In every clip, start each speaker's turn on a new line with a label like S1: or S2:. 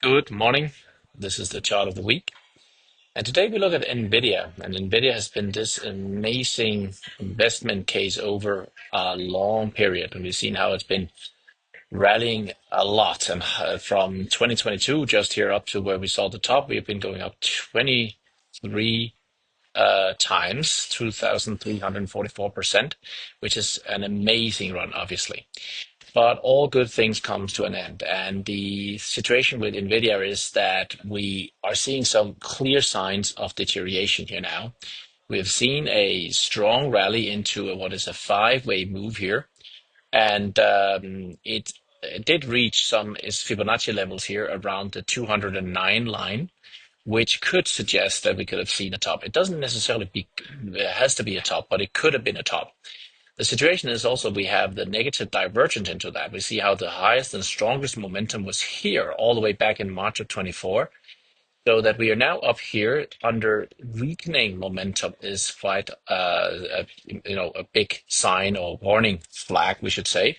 S1: Good morning. This is the chart of the week. And today we look at NVDA. And NVIDIA has been this amazing investment case over a long period. And we've seen how it's been rallying a lot. And from 2022, just here up to where we saw the top, we've been going up 23 times, 2,344%, which is an amazing run, obviously. But all good things comes to an end. And the situation with NVIDIA is that we are seeing some clear signs of deterioration here now. We've seen a strong rally into what is a five-way move here. And it did reach some is Fibonacci levels here around the 209 line, which could suggest that we could have seen a top. It doesn't necessarily it has to be a top, but it could have been a top. The situation is also we have the negative divergence into that. We see how the highest and strongest momentum was here all the way back in March of 24. So that we are now up here under weakening momentum is quite a big sign or warning flag, we should say.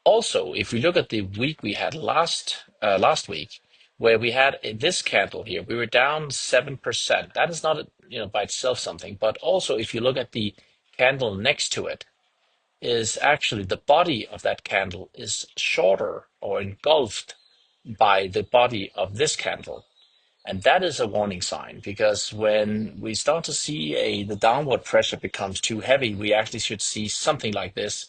S1: Also, if we look at the week we had last week, where we had this candle here, we were down 7%. That is not by itself something, but also if you look at the candle next to it, is actually the body of that candle is shorter or engulfed by the body of this candle. And that is a warning sign because when we start to see the downward pressure becomes too heavy, we actually should see something like this,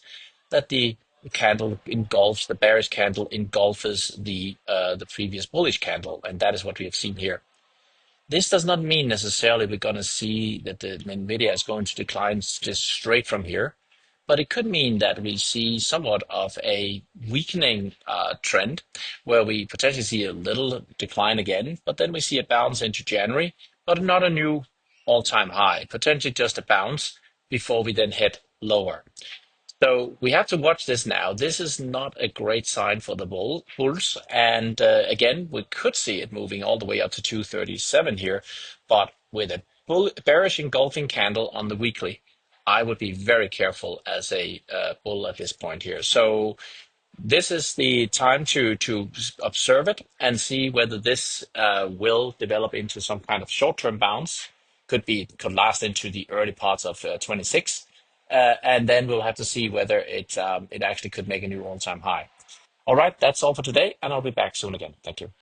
S1: that the candle engulfs, the bearish candle engulfs the previous bullish candle. And that is what we have seen here. This does not mean necessarily we're going to see that the NVIDIA is going to decline just straight from here, but it could mean that we see somewhat of a weakening trend where we potentially see a little decline again, but then we see a bounce into January, but not a new all-time high, potentially just a bounce before we then hit lower. So we have to watch this now. This is not a great sign for the bulls. And again, we could see it moving all the way up to 237 here. But with a bearish engulfing candle on the weekly, I would be very careful as a bull at this point here. So this is the time to observe it and see whether this will develop into some kind of short-term bounce. Could last into the early parts of 26. And then we'll have to see whether it actually could make a new all-time high. All right, that's all for today, and I'll be back soon again. Thank you.